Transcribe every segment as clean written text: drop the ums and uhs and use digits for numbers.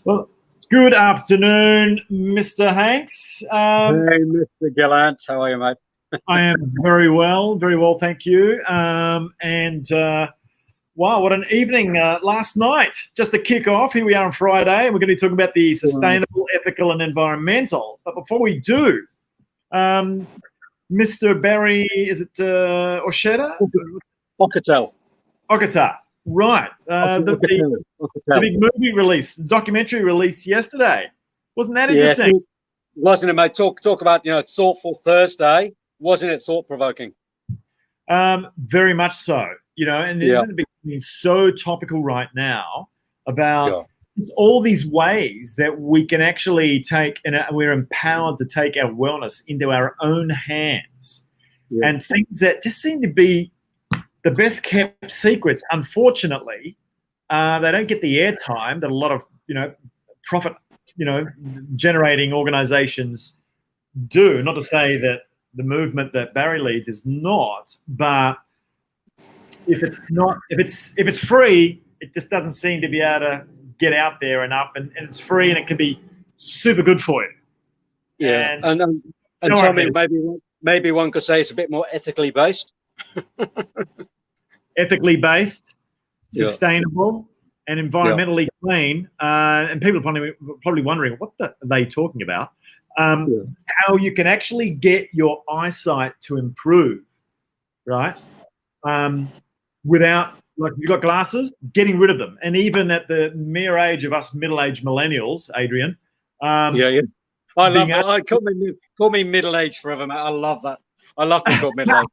Well, good afternoon, Mr. Hanks. Hey, Mr. Gallant, how are you, mate? I am very well, thank you. Wow, what an evening last night. Just to kick off, here we are on Friday, and we're going to be talking about the sustainable, ethical, and environmental. But before we do, Mr. Barry, is it Osheta? Okata, right. The big movie release, documentary release yesterday. Wasn't that interesting? Yes, wasn't it, mate? Talk about, thoughtful Thursday. Wasn't it thought-provoking? Very much so. And it isn't becoming so topical right now about all these ways that we can actually take, and we're empowered to take our wellness into our own hands, and things that just seem to be the best kept secrets. Unfortunately, they don't get the airtime that a lot of profit generating organizations do. Not to say that the movement that Barry leads is not, but if it's free, it just doesn't seem to be able to get out there enough, and it's free and it can be super good for you. Yeah, and tell me, maybe one could say it's a bit more ethically based. Ethically based, sustainable, and environmentally clean. And people are probably wondering, what are they talking about? How you can actually get your eyesight to improve, right? Without, like, you've got glasses, getting rid of them. And even at the mere age of us middle-aged millennials, Adrian. I love that. Call me middle-aged forever, mate. I love that. I love being called middle-aged.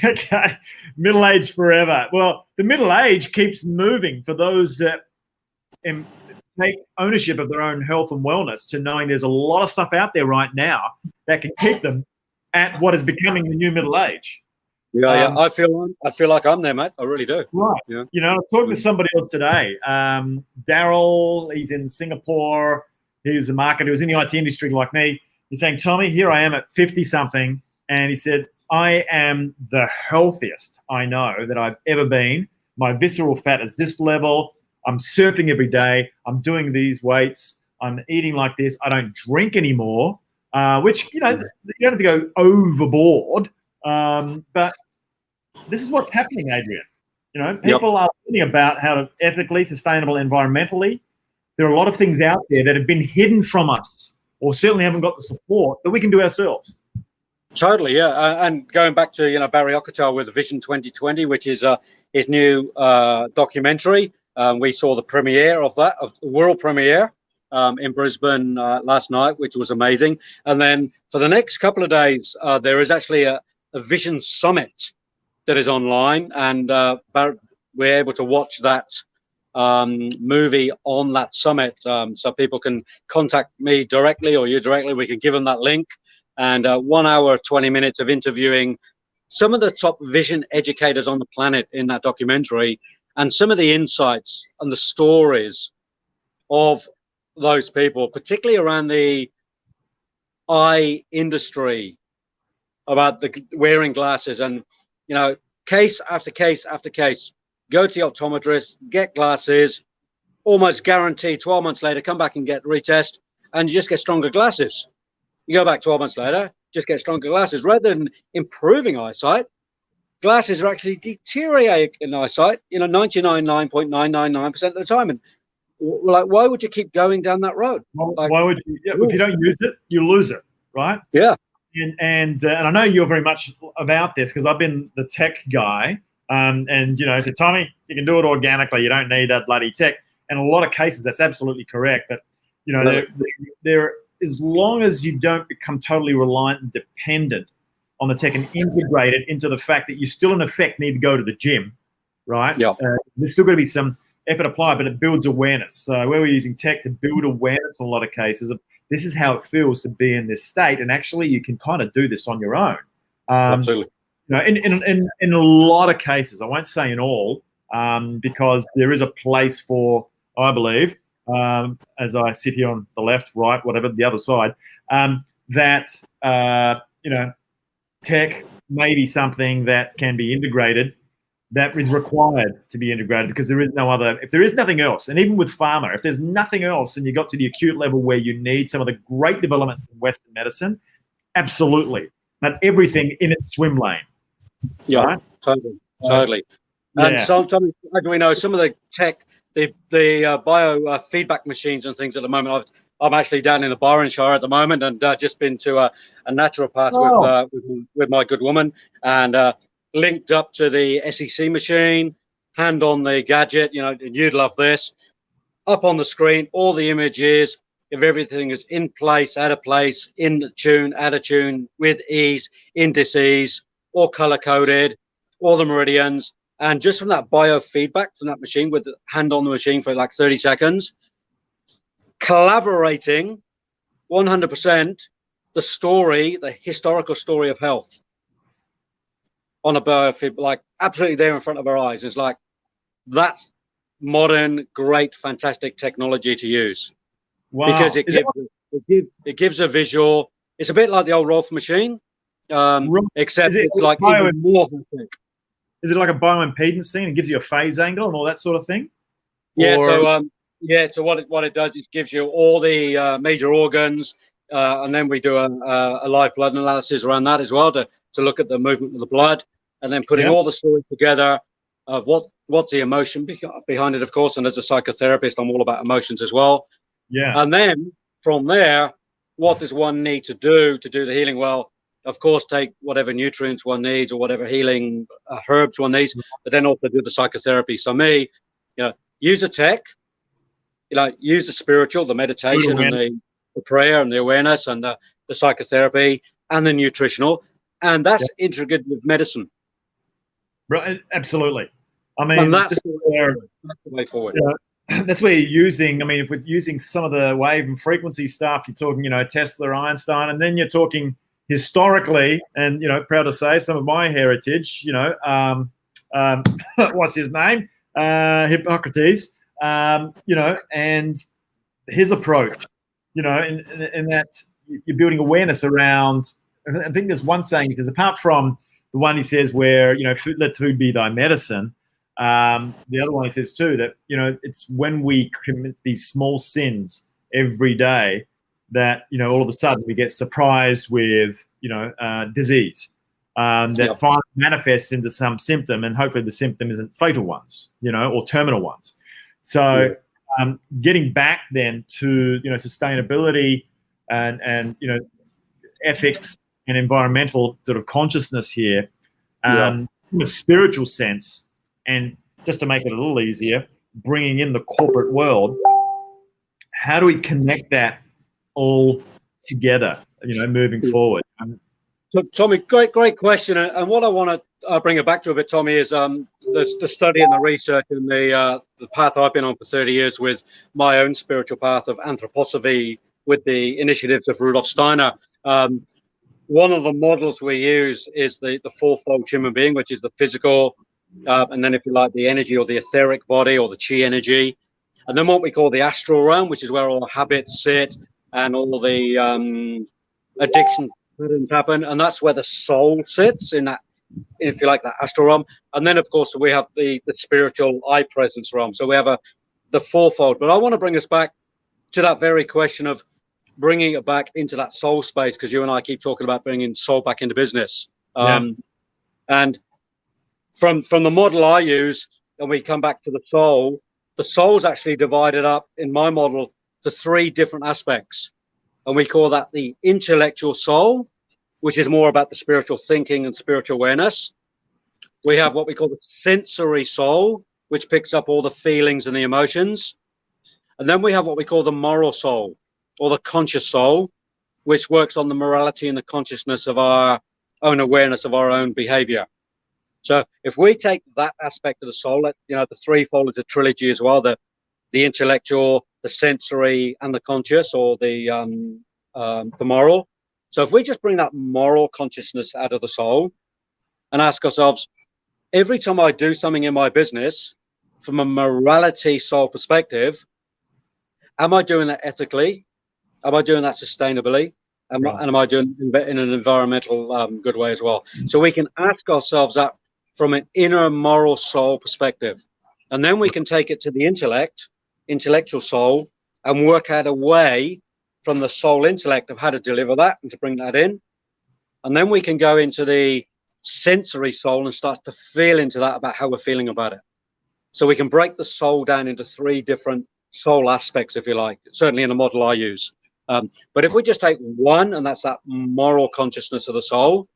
Okay, middle-aged forever. Well, the middle age keeps moving for those that take ownership of their own health and wellness, to knowing there's a lot of stuff out there right now that can keep them at what is becoming the new middle age. I feel like I'm there, mate. I really do. Right. I was talking to somebody else today. Daryl, he's in Singapore. He was a marketer. He was in the IT industry like me. He's saying, Tommy, here I am at 50-something. And he said, I am the healthiest I know that I've ever been. My visceral fat is this level. I'm surfing every day. I'm doing these weights. I'm eating like this. I don't drink anymore, which, you don't have to go overboard. But this is what's happening, Adrian. People are learning about how to ethically, sustainable, environmentally. There are a lot of things out there that have been hidden from us, or certainly haven't got the support that we can do ourselves. Totally, yeah. And going back to Barry Okata with Vision 2020, which is his new documentary. We saw the premiere of that, of the world premiere, in Brisbane last night, which was amazing. And then for the next couple of days, there is actually a Vision Summit that is online, and we're able to watch that movie on that summit. So people can contact me directly or you directly. We can give them that link. And 1 hour, 20 minutes of interviewing some of the top vision educators on the planet in that documentary, and some of the insights and the stories of those people, particularly around the eye industry, about the wearing glasses. And, case after case after case, go to the optometrist, get glasses, almost guarantee 12 months later, come back and get retest, and you just get stronger glasses. You go back 12 months later, just get stronger glasses. Rather than improving eyesight, glasses are actually deteriorating in eyesight, 99.999% of the time. And why would you keep going down that road? Why would you? If you don't use it, you lose it, right? Yeah. And I know you're very much about this, because I've been the tech guy. I said, Tommy, you can do it organically. You don't need that bloody tech. And in a lot of cases, that's absolutely correct. But there, as long as you don't become totally reliant and dependent on the tech and integrate it into the fact that you still, in effect, need to go to the gym, right? Yeah. There's still got to be some effort applied, but it builds awareness. So where we're using tech to build awareness in a lot of cases, this is how it feels to be in this state. And actually, you can kind of do this on your own. Absolutely. In a lot of cases, I won't say in all, because there is a place for, I believe, as I sit here on the left, right, whatever, the other side, that tech may be something that can be integrated that is required to be integrated, because there is no other, if there is nothing else, and even with pharma, if there's nothing else and you got to the acute level where you need some of the great developments in Western medicine, absolutely. But everything in its swim lane. Yeah, right? totally. Yeah. And sometimes, as we know, some of the tech, the biofeedback machines and things at the moment, I'm actually down in the Byron Shire at the moment, and just been to a naturopath with my good woman, and linked up to the SEC machine, hand on the gadget, you know, you'd love this. Up on the screen, all the images, if everything is in place, out of place, in tune, out of tune, with ease, in disease, all color-coded, all the meridians. And just from that biofeedback from that machine, with the hand on the machine for like 30 seconds, collaborating 100% the story, the historical story of health on a biofeedback, like absolutely there in front of our eyes. It's like, that's modern, great, fantastic technology to use. Wow. Because it gives a visual. It's a bit like the old Rolf machine, except it's like even more hectic. Is it like a bioimpedance thing? It gives you a phase angle and all that sort of thing? Yeah. So what it does, it gives you all the major organs, and then we do a live blood analysis around that as well to look at the movement of the blood, and then putting all the stories together of what's the emotion behind it, of course. And as a psychotherapist, I'm all about emotions as well. Yeah. And then from there, what does one need to do the healing? Well, of course, take whatever nutrients one needs or whatever healing herbs one needs, but then also do the psychotherapy. So me, you know, use the tech, you know, use the spiritual, the meditation, and the prayer and the awareness, and the psychotherapy and the nutritional, and that's integrated with medicine. Right, absolutely. I mean, and that's the way forward. That's where you're using, I mean, if we're using some of the wave and frequency stuff, you're talking, you know, Tesla, Einstein, and then you're talking historically, and, you know, proud to say some of my heritage, you know, what's his name? Hippocrates, you know, and his approach, you know, in that you're building awareness around, I think there's one saying he says, apart from the one he says where, you know, let food be thy medicine, the other one he says too, that, you know, it's when we commit these small sins every day that, you know, all of a sudden we get surprised with, you know, disease that finally manifests into some symptom, and hopefully the symptom isn't fatal ones, you know, or terminal ones. So getting back then to, you know, sustainability and you know, ethics and environmental sort of consciousness here, in a spiritual sense, and just to make it a little easier, bringing in the corporate world, how do we connect that all together, you know, moving forward? So, Tommy, great question. And what I want to bring it back to a bit, Tommy, is the study and the research and the path I've been on for 30 years with my own spiritual path of anthroposophy with the initiatives of Rudolf Steiner. One of the models we use is the fourfold human being, which is the physical, and then, if you like, the energy or the etheric body or the chi energy, and then what we call the astral realm, which is where all the habits sit and all the addiction patterns happen, and that's where the soul sits in that, if you like, that astral realm. And then, of course, we have the spiritual I presence realm. So we have the fourfold. But I want to bring us back to that very question of bringing it back into that soul space, because you and I keep talking about bringing soul back into business. And from the model I use, and we come back to the soul's actually divided up in my model to 3 different aspects. And we call that the intellectual soul, which is more about the spiritual thinking and spiritual awareness. We have what we call the sensory soul, which picks up all the feelings and the emotions. And then we have what we call the moral soul, or the conscious soul, which works on the morality and the consciousness of our own awareness of our own behavior. So if we take that aspect of the soul, you know, the threefold is a trilogy as well, the intellectual, the sensory, and the conscious, or the moral. So if we just bring that moral consciousness out of the soul and ask ourselves, every time I do something in my business, from a morality soul perspective, am I doing that ethically? Am I doing that sustainably? And am I doing it in an environmental good way as well? So we can ask ourselves that from an inner moral soul perspective. And then we can take it to the intellectual soul, and work out a way from the soul intellect of how to deliver that and to bring that in. And then we can go into the sensory soul and start to feel into that about how we're feeling about it. So we can break the soul down into 3 different soul aspects, if you like, certainly in the model I use. But if we just take one, and that's that moral consciousness of the soul,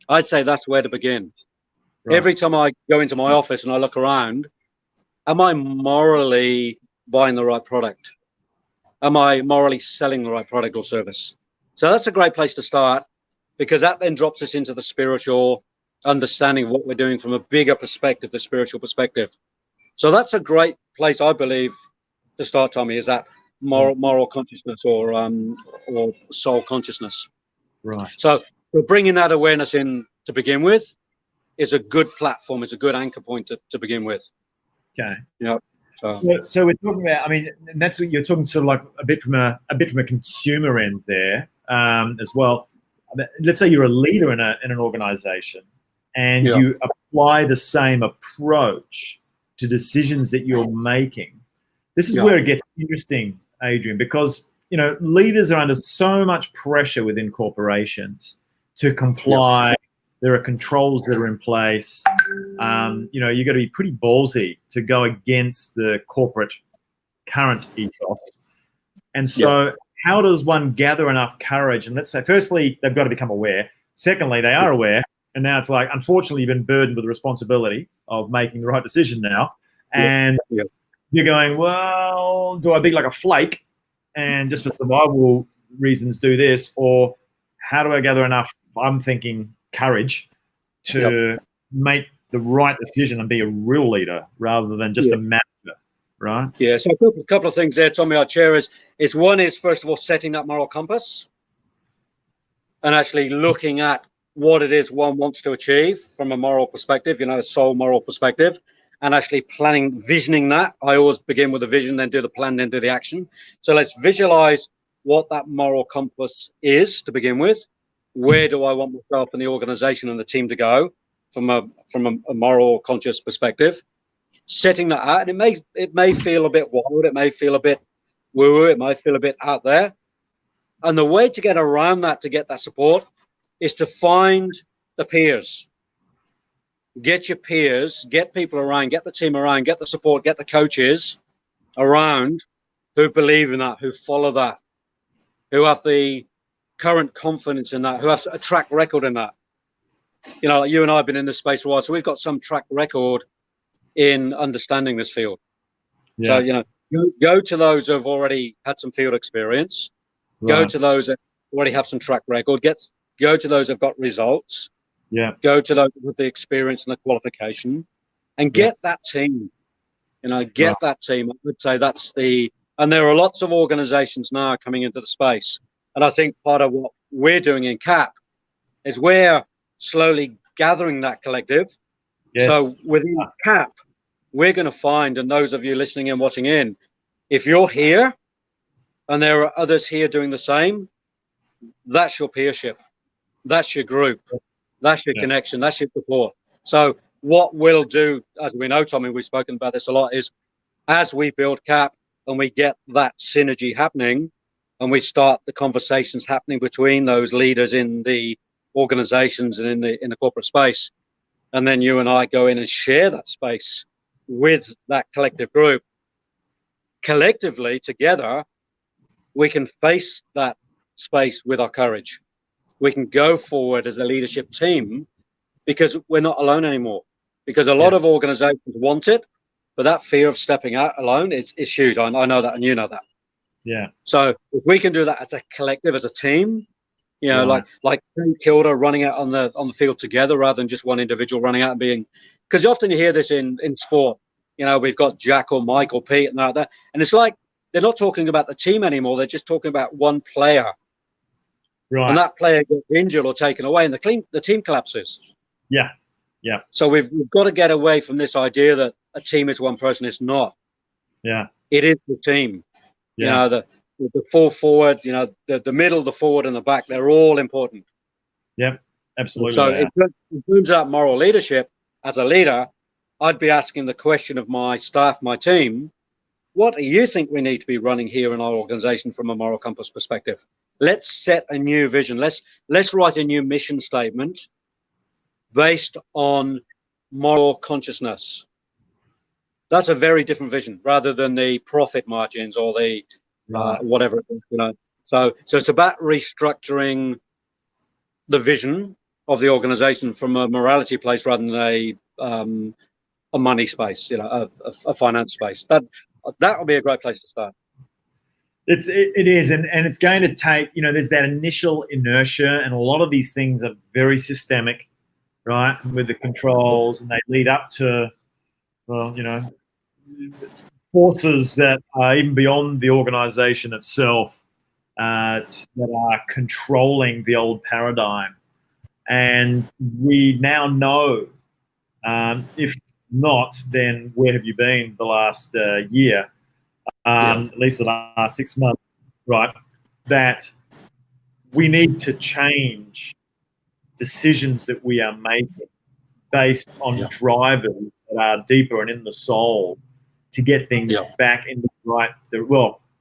I'd say that's where to begin. Right. Every time I go into my office and I look around, am I morally buying the right product? Am I morally selling the right product or service? So that's a great place to start, because that then drops us into the spiritual understanding of what we're doing from a bigger perspective, the spiritual perspective. So that's a great place, I believe, to start, Tommy, is that moral consciousness or soul consciousness. Right. So bringing that awareness in to begin with is a good platform, is a good anchor point to begin with. Okay. Yeah. So we're talking about, I mean, and that's what you're talking sort of like a bit from a consumer end there as well. Let's say you're a leader in an organization, and you apply the same approach to decisions that you're making. This is where it gets interesting, Adrian, because, you know, leaders are under so much pressure within corporations to comply. There are controls that are in place. You know, you've got to be pretty ballsy to go against the corporate current ethos. And so how does one gather enough courage? And let's say, firstly, they've got to become aware. Secondly, they are aware. And now it's like, unfortunately, you've been burdened with the responsibility of making the right decision now. And you're going, well, do I be like a flake and just for survival reasons do this? Or how do I gather enough, I'm thinking, courage to make the right decision and be a real leader rather than just a manager, right? Yeah, so a couple of things there, Tommy, I'd share is one is, first of all, setting that moral compass and actually looking at what it is one wants to achieve from a moral perspective, you know, a soul moral perspective, and actually planning, visioning that. I always begin with a vision, then do the plan, then do the action. So let's visualize what that moral compass is to begin with. Where do I want myself and the organization and the team to go from a moral conscious perspective? Setting that out, and it may feel a bit wild, it may feel a bit woo-woo, it might feel a bit out there. And the way to get around that, to get that support, is to find the peers. Get your peers, get people around, get the team around, get the support, get the coaches around who believe in that, who follow that, who have the current confidence in that, who have a track record in that. You know, like you and I have been in this space a while, so we've got some track record in understanding this field. So, you know, go to those who have already had some field experience, go to those that already have some track record, go to those who've got results, go to those with the experience and the qualification, and get that team. You know, get that team. I would say that's and there are lots of organizations now coming into the space. And I think part of what we're doing in CAP is we're slowly gathering that collective. So within CAP, we're going to find, and those of you listening and watching in, if you're here and there are others here doing the same, that's your peership. That's your group. That's your connection. That's your support. So what we'll do, as we know, Tommy, we've spoken about this a lot, is as we build CAP and we get that synergy happening, and we start the conversations happening between those leaders in the organizations and in the corporate space, and then you and I go in and share that space with that collective group. Collectively, together, we can face that space with our courage. We can go forward as a leadership team because we're not alone anymore. Because a lot of organizations want it, but that fear of stepping out alone is huge. I know that, and you know that. Yeah. So if we can do that as a collective, as a team, you know, like Kilda running out on the field together rather than just one individual running out and being, because often you hear this in sport. You know, we've got Jack or Mike or Pete and that, and it's like they're not talking about the team anymore. They're just talking about one player. Right. And that player gets injured or taken away, and the team collapses. Yeah. Yeah. So we've got to get away from this idea that a team is one person. It's not. Yeah. It is the team. Yeah. You know, the full forward, you know, the middle, the forward, and the back, they're all important. Yep, absolutely. So in terms of that moral leadership, as a leader, I'd be asking the question of my staff, my team, what do you think we need to be running here in our organization from a moral compass perspective? Let's set a new vision. Let's write a new mission statement based on moral consciousness. That's a very different vision rather than the profit margins or the whatever, So it's about restructuring the vision of the organization from a morality place rather than a money space, a finance space. That would be a great place to start. It is, and it's going to take, there's that initial inertia, and a lot of these things are very systemic, right? With the controls, and they lead up to, forces that are even beyond the organization itself that are controlling the old paradigm. And we now know, if not, then where have you been the last year? At least the last 6 months, right? That we need to change decisions that we are making based on drivers that are deeper and in the soul to get things back into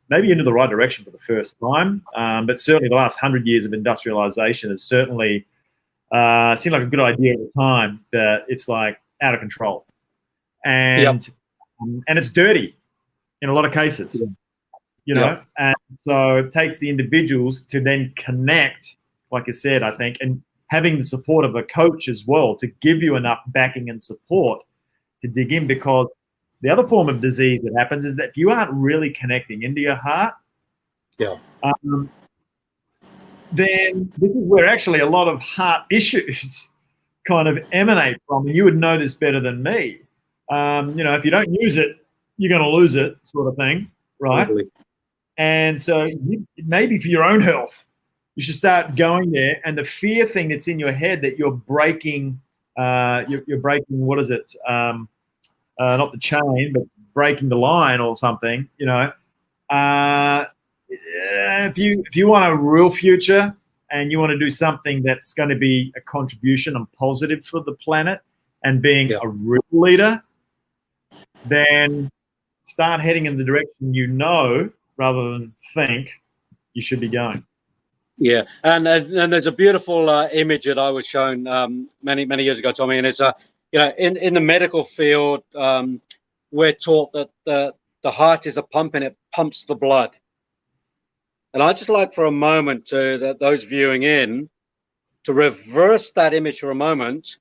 maybe into the right direction for the first time. But certainly the last 100 years of industrialization has certainly seemed like a good idea at the time, but it's like out of control. And it's dirty in a lot of cases, and so it takes the individuals to then connect, like I said, I think, and having the support of a coach as well to give you enough backing and support to dig in, because the other form of disease that happens is that if you aren't really connecting into your heart, then this is where actually a lot of heart issues kind of emanate from. And you would know this better than me. If you don't use it, you're going to lose it, sort of thing, right? Totally. And so maybe for your own health, you should start going there. And the fear thing that's in your head that you're breaking, what is it? Not the chain, but breaking the line or something, if you want a real future and you want to do something that's going to be a contribution and positive for the planet and being a real leader, then start heading in the direction rather than think you should be going. Yeah, and there's a beautiful image that I was shown many years ago, Tommy, and it's in the medical field, we're taught that the heart is a pump and it pumps the blood. And I'd just like for a moment those viewing in to reverse that image for a moment,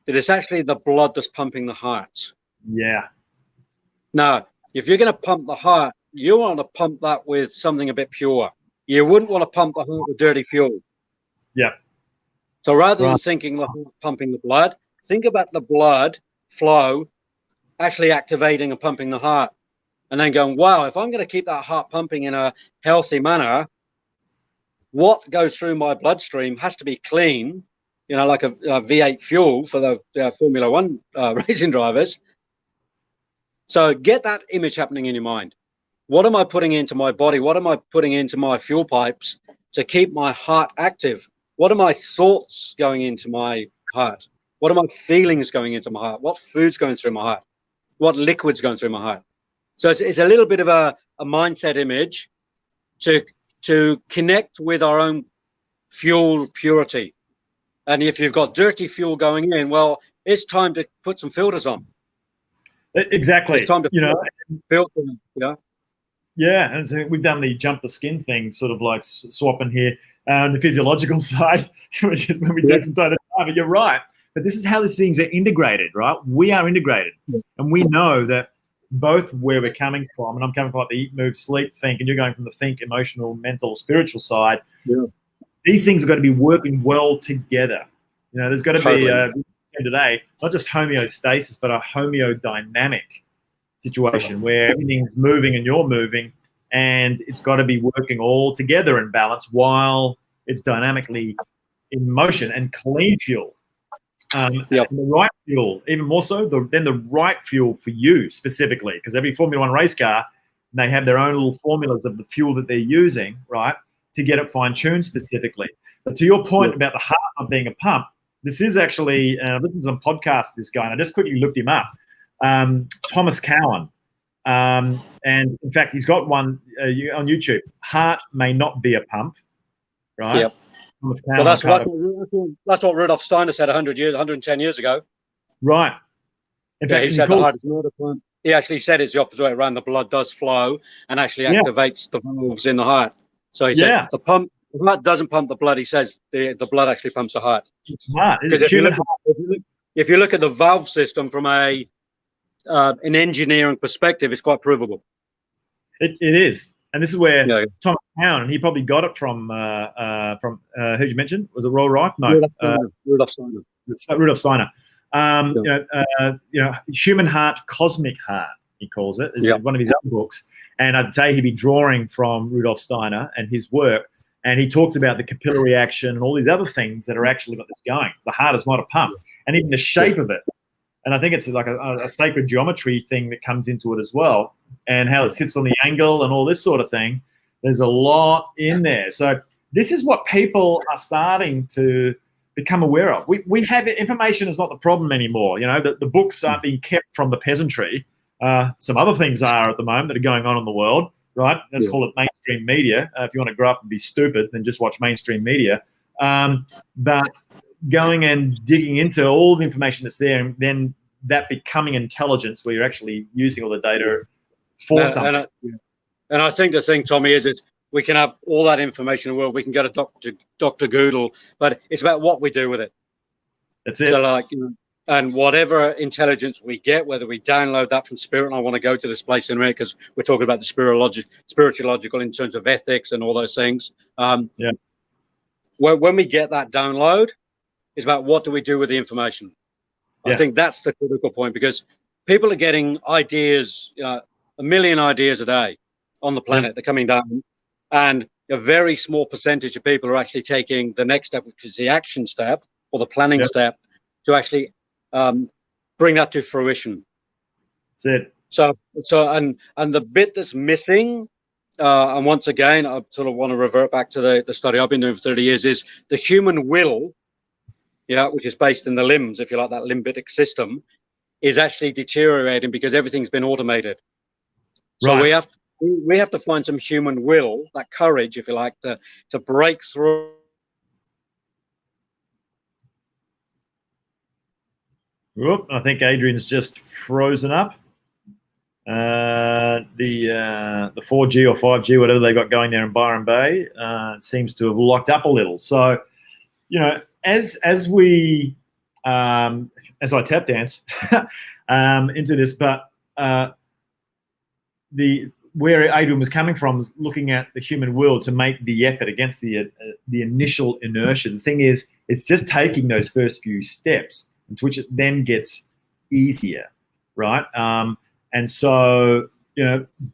that it's actually the blood that's pumping the heart. Yeah. Now, if you're going to pump the heart, you want to pump that with something a bit pure. You wouldn't want to pump the heart with dirty fuel. Yeah. So rather than thinking the heart pumping the blood, think about the blood flow actually activating and pumping the heart. And then going, wow, if I'm going to keep that heart pumping in a healthy manner, what goes through my bloodstream has to be clean, like a V8 fuel for the Formula One racing drivers. So get that image happening in your mind. What am I putting into my body? What am I putting into my fuel pipes to keep my heart active? What are my thoughts going into my heart? What are my feelings going into my heart? What food's going through my heart? What liquid's going through my heart? So it's a little bit of a mindset image to connect with our own fuel purity. And if you've got dirty fuel going in, well, it's time to put some filters on. Exactly. It's time to filter, Yeah, and so we've done the jump the skin thing, sort of like swapping here on the physiological side, which is when we do from time to time. But you're right. But this is how these things are integrated, right? We are integrated. And we know that both where we're coming from, and I'm coming from like the eat, move, sleep, think, and you're going from the think, emotional, mental, spiritual side. Yeah. These things are going to be working well together. There's got to be today, not just homeostasis, but a homeodynamic situation where everything's moving and you're moving, and it's got to be working all together in balance while it's dynamically in motion and clean fuel. And the right fuel, even more so, then the right fuel for you specifically, because every Formula One race car, they have their own little formulas of the fuel that they're using, right, to get it fine-tuned specifically. But to your point about the heart not being a pump, This is actually, this is on podcast, this guy, and I just quickly looked him up. Thomas Cowan. And in fact, he's got one on YouTube. Heart may not be a pump, right? Yep. Well, that's what Rudolf Steiner said 110 years ago. Right. In fact, he said the heart is not a pump. He actually said it's the opposite way around. The blood does flow and actually activates the valves in the heart. So he said the heart doesn't pump the blood. He says the blood actually pumps the heart. Because if you look at the valve system from an engineering perspective, it's quite provable. It is. And this is where Thomas Cowan, and he probably got it from who you mentioned? Was it Roy Reich? No, Rudolf Steiner. Rudolf Steiner. Human heart, cosmic heart, he calls it, is one of his other books. And I'd say he'd be drawing from Rudolf Steiner and his work. And he talks about the capillary action and all these other things that are actually got this going. The heart is not a pump, and even the shape of it. And I think it's like a sacred geometry thing that comes into it as well, and how it sits on the angle and all this sort of thing. There's a lot in there. So this is what people are starting to become aware of. We have information is not the problem anymore. You know, the books aren't being kept from the peasantry. Some other things are at the moment that are going on in the world, right? Let's call it mainstream media. If you want to grow up and be stupid, then just watch mainstream media. But going and digging into all the information that's there, and then that becoming intelligence where you're actually using all the data for something. And I think the thing, Tommy, is that we can have all that information in the world. We can go to Dr. Google, but it's about what we do with it. That's it. So and whatever intelligence we get, whether we download that from Spirit, and I want to go to this place in a minute because we're talking about the spiritualogical in terms of ethics and all those things. When we get that download, it's about what do we do with the information. I think that's the critical point, because people are getting ideas, a million ideas a day on the planet. They're coming down, and a very small percentage of people are actually taking the next step, which is the action step or the planning step, to actually bring that to fruition. That's it. So and the bit that's missing, and once again, I sort of want to revert back to the study I've been doing for 30 years, is the human will, which is based in the limbs, if you like, that limbic system, is actually deteriorating because everything's been automated. So we have to find some human will, that courage, if you like, to break through. Whoop, I think Adrian's just frozen up. The 4G or 5G, whatever they got going there in Byron Bay, seems to have locked up a little. So, as I tap dance into this, but where Adrian was coming from is looking at the human will to make the effort against the initial inertia. The thing is, it's just taking those first few steps, into which it then gets easier, right? And so,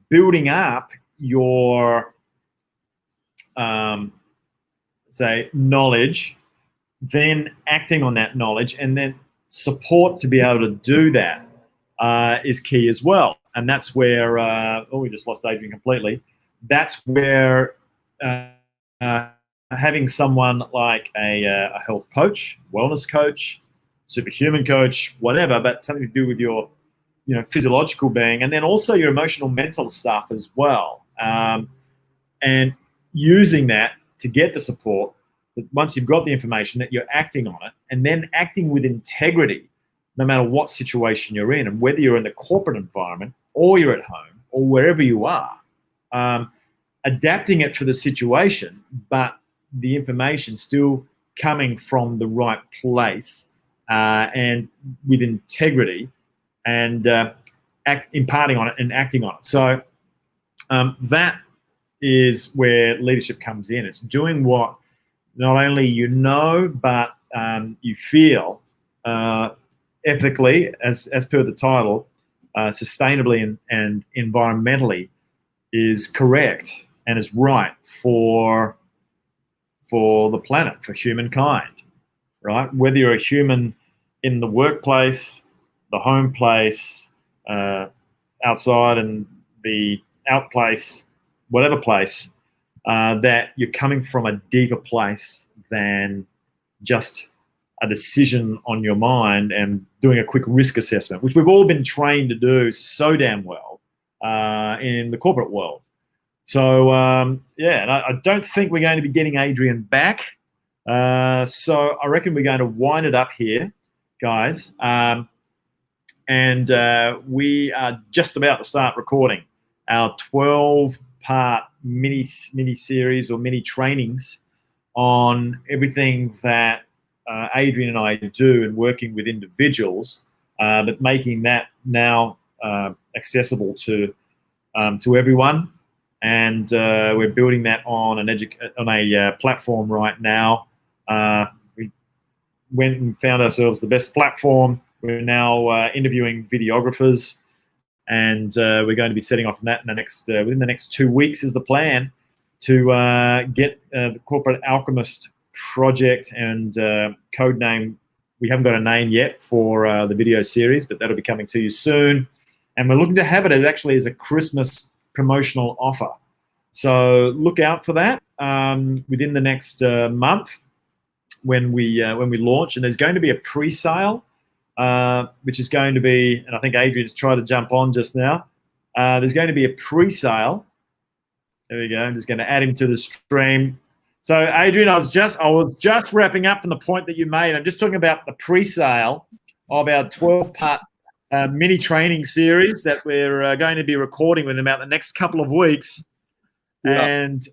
building up your, say, knowledge, then acting on that knowledge, and then support to be able to do that is key as well. And that's where, we just lost Adrian completely. That's where having someone like a health coach, wellness coach, superhuman coach, whatever, but something to do with your, physiological being, and then also your emotional, mental stuff as well. And using that to get the support, that once you've got the information, that you're acting on it, and then acting with integrity, no matter what situation you're in, and whether you're in the corporate environment or you're at home or wherever you are, adapting it for the situation, but the information still coming from the right place and with integrity, and imparting on it and acting on it. So that is where leadership comes in. It's doing what not only but you feel ethically, as per the title, sustainably and environmentally is correct and is right for the planet, for humankind, right? Whether you're a human in the workplace, the home place, outside and the out place, whatever place, that you're coming from a deeper place than just a decision on your mind and doing a quick risk assessment, which we've all been trained to do so damn well in the corporate world. So, yeah, and I don't think we're going to be getting Adrian back. So I reckon we're going to wind it up here, guys. And we are just about to start recording our 12-part mini series or mini trainings on everything that Adrian and I do in working with individuals, but making that now accessible to everyone. And we're building that on a platform right now. We went and found ourselves the best platform. We're now interviewing videographers, and we're going to be setting off on that in the next within the next 2 weeks is the plan to get the Corporate Alchemist project and code name. We haven't got a name yet for the video series, but that'll be coming to you soon. And we're looking to have it as a Christmas promotional offer. So look out for that within the next month when we launch. And there's going to be a pre-sale, which is going to be, and I think Adrian's tried to jump on just now. There's going to be a pre-sale. There we go. I'm just going to add him to the stream. So Adrian, I was just wrapping up from the point that you made. I'm just talking about the pre-sale of our 12-part mini training series that we're going to be recording with about the next couple of weeks. Yeah. And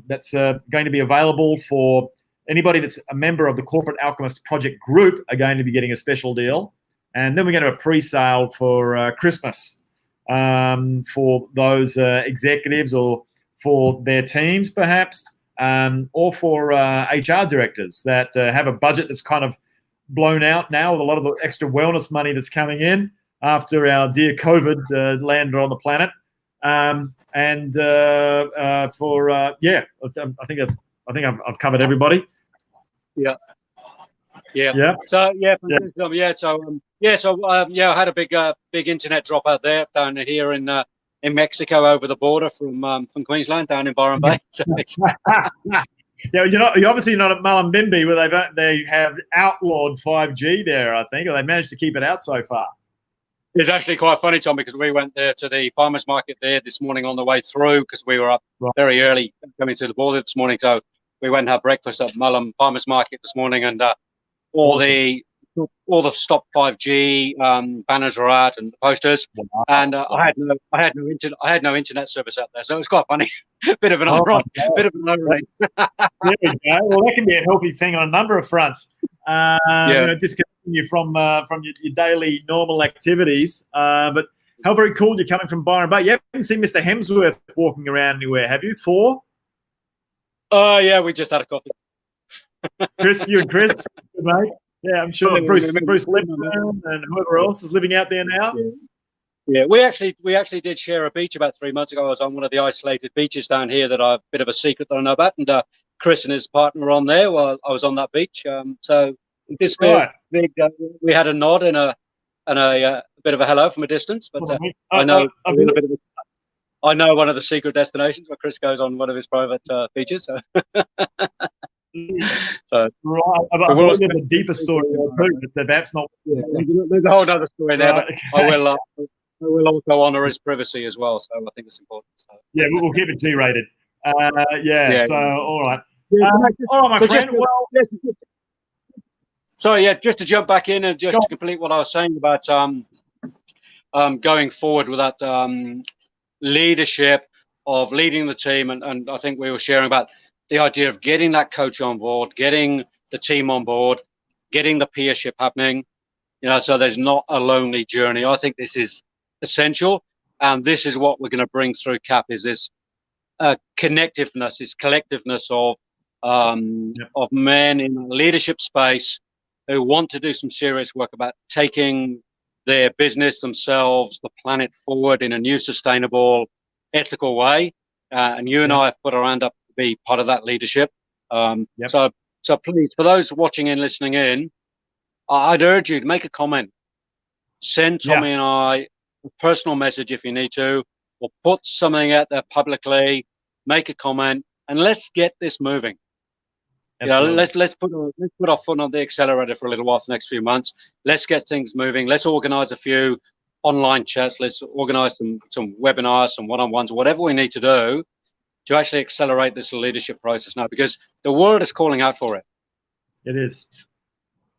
that's going to be available for anybody that's a member of the Corporate Alchemist Project group are going to be getting a special deal. And then we're going to have a pre-sale for Christmas for those executives or for their teams perhaps, or for HR directors that have a budget that's kind of blown out now with a lot of the extra wellness money that's coming in after our dear COVID landed on the planet. And for yeah, I think I've covered everybody. Yeah. So I had a big internet drop out there down here in Mexico over the border from Queensland down in Byron Bay. So yeah, you're obviously not at Mullumbimby where they have outlawed 5G there, I think, or they managed to keep it out so far. It's actually quite funny, Tom, because we went there to the farmers market there this morning on the way through because we were up very early coming to the border this morning. So we went and had breakfast at Mullum Farmers Market this morning, and all the Stop 5G banners are out and posters. Wow. And I had no internet service out there, so it was quite funny. bit of an irony. There we go. Well, that can be a healthy thing on a number of fronts. Disconnecting you from your daily normal activities. But how very cool you're coming from Byron Bay. You haven't seen Mr. Hemsworth walking around anywhere, have you? Yeah, we just had a coffee. Chris, you and Chris, good mate. Yeah, I'm sure Bruce Lipton and whoever else is living out there now. Yeah, we actually did share a beach about 3 months ago. I was on one of the isolated beaches down here that are a bit of a secret that I know about, and Chris and his partner were on there while I was on that beach. So this we had a nod and a bit of a hello from a distance, but I know a little bit of it. I know one of the secret destinations where Chris goes on one of his private beaches. So. Right, I've got the deeper story, but that's not. Yeah, there's a whole other story there, but I will also honour his privacy as well. So I think it's important. So. Yeah, we'll keep it G-rated. So all right, all right, my friend. Just to jump back in and just to complete what I was saying about going forward with that leadership of leading the team, and I think we were sharing about the idea of getting that coach on board, getting the team on board, getting the peership happening, so there's not a lonely journey. I think this is essential, and this is what we're going to bring through CAP is this connectiveness, this collectiveness of men in a leadership space who want to do some serious work about taking their business, themselves, the planet forward in a new, sustainable, ethical way. And you and I have put our hand up to be part of that leadership. So please, for those watching and listening in, I'd urge you to make a comment. Send Tommy and I a personal message if you need to, or put something out there publicly, make a comment, and let's get this moving. Absolutely. Let's put our foot on the accelerator for a little while for the next few months. Let's get things moving. Let's organise a few online chats. Let's organise some webinars, some one-on-ones, whatever we need to do to actually accelerate this leadership process now, because the world is calling out for it. It is.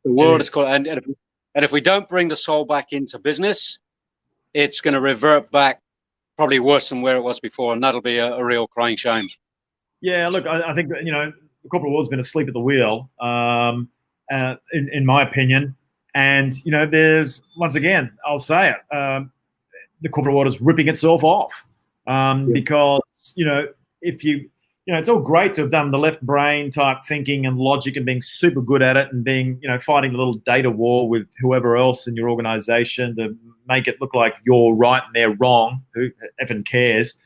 The world is calling, and if we don't bring the soul back into business, it's going to revert back probably worse than where it was before, and that'll be a real crying shame. Yeah, look, I think that, the corporate world's been asleep at the wheel, in my opinion. And, there's, once again, I'll say it, the corporate world is ripping itself off because, if it's all great to have done the left brain type thinking and logic and being super good at it and being, fighting a little data war with whoever else in your organization to make it look like you're right and they're wrong. Who effing cares?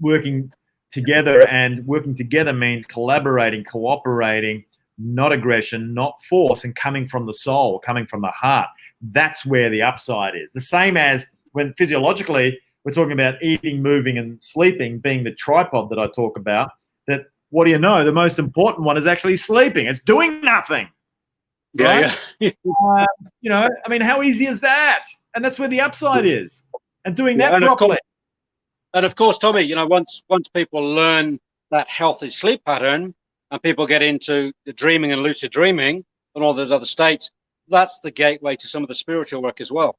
Working together, and working together means collaborating, cooperating, not aggression, not force, and coming from the soul, coming from the heart. That's where the upside is. The same as when physiologically we're talking about eating, moving, and sleeping being the tripod that I talk about, that what do you know? The most important one is actually sleeping. It's doing nothing. Right? Yeah. How easy is that? And that's where the upside is. And doing that properly. And of course, Tommy, once people learn that healthy sleep pattern and people get into the dreaming and lucid dreaming and all those other states, that's the gateway to some of the spiritual work as well.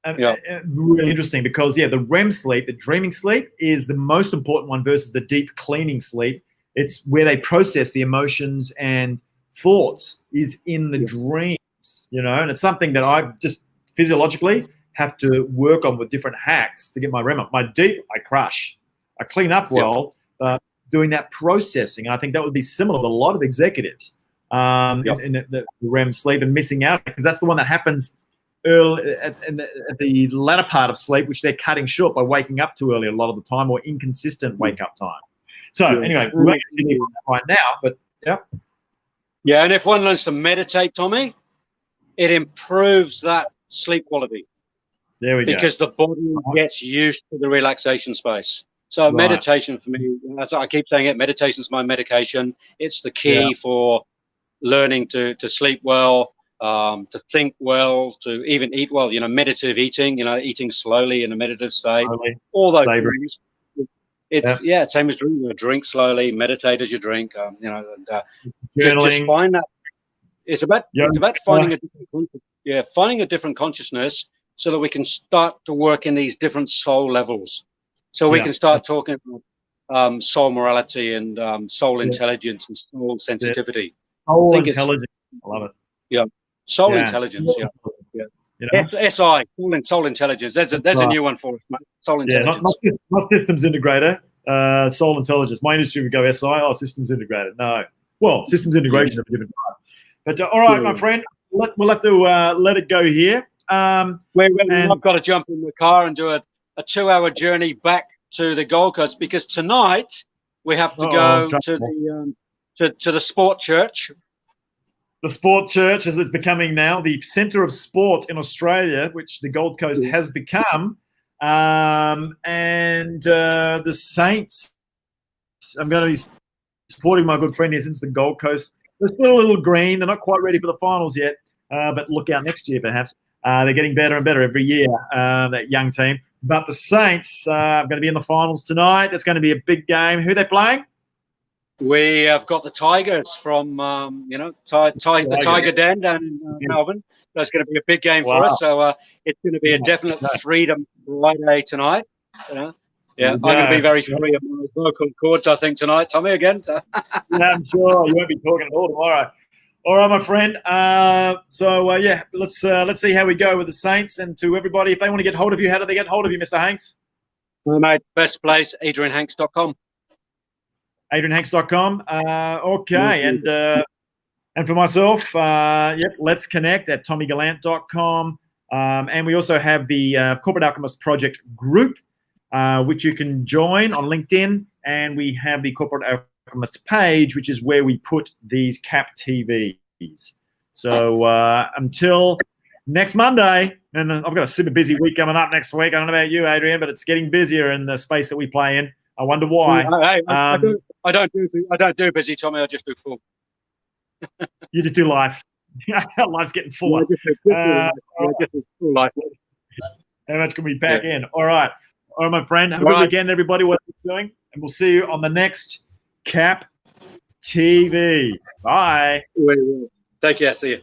And really interesting because, the REM sleep, the dreaming sleep, is the most important one versus the deep cleaning sleep. It's where they process the emotions and thoughts is in the dreams, and it's something that I just physiologically have to work on with different hacks to get my REM up. My deep, I crush. I clean up well, doing that processing. And I think that would be similar to a lot of executives in the REM sleep and missing out, because that's the one that happens early at the latter part of sleep, which they're cutting short by waking up too early a lot of the time, or inconsistent wake up time. So anyway, we won't continue on that right now, but yeah. And if one learns to meditate, Tommy, it improves that sleep quality. There we go. Because the body gets used to the relaxation space. So meditation for me, as I keep saying it, meditation is my medication. It's the key for learning to sleep well, to think well, to even eat well. Meditative eating. Eating slowly in a meditative state. All those things. It's same as drinking. Drink slowly, meditate as you drink. Just find that. It's about finding a different consciousness, so that we can start to work in these different soul levels. So we can start talking about soul morality and soul intelligence and soul sensitivity. Soul intelligence. I love it. Yeah. Soul intelligence. Yeah. SI, soul intelligence. There's a new one for us, mate. Soul intelligence. Not systems integrator, soul intelligence. My industry would go SI, systems integrator. No. Well, systems integration of a different type. But all right, my friend, we'll have to let it go here. I've got to jump in the car and do a 2-hour journey back to the Gold Coast, because tonight we have to go to the Sport Church. The Sport Church, as it's becoming now, the centre of sport in Australia, which the Gold Coast has become. And the Saints, I'm going to be supporting my good friend here since the Gold Coast. They're still a little green. They're not quite ready for the finals yet, but look out next year perhaps. They're getting better and better every year, that young team. But the Saints are going to be in the finals tonight. That's going to be a big game. Who are they playing? We have got the Tigers from, the Tiger Den down in Melbourne. That's going to be a big game for us. So it's going to be a definite freedom Friday tonight. I'm going to be very free of my vocal cords, I think, tonight, Tommy, again. Yeah, I'm sure you won't be talking at all tomorrow. All right, my friend. Let's see how we go with the Saints. And to everybody, if they want to get hold of you, how do they get hold of you, Mr. Hanks? Well, mate, best place, adrianhanks.com. adrianhanks.com. Okay. And for myself, let's connect at tommygallant.com. And we also have the Corporate Alchemist Project group, which you can join on LinkedIn. And we have the Corporate Alchemist page, which is where we put these CAP TVs. So until next Monday, and I've got a super busy week coming up next week. I don't know about you, Adrian, but it's getting busier in the space that we play in. I wonder why. I don't do busy, Tommy. I just do full. You just do life. Life's getting fuller. Yeah, just do full life. How much can we pack in? All right, my friend. Have a good weekend, everybody. What are you doing? And we'll see you on the next Cap TV. Bye. Take care. See you.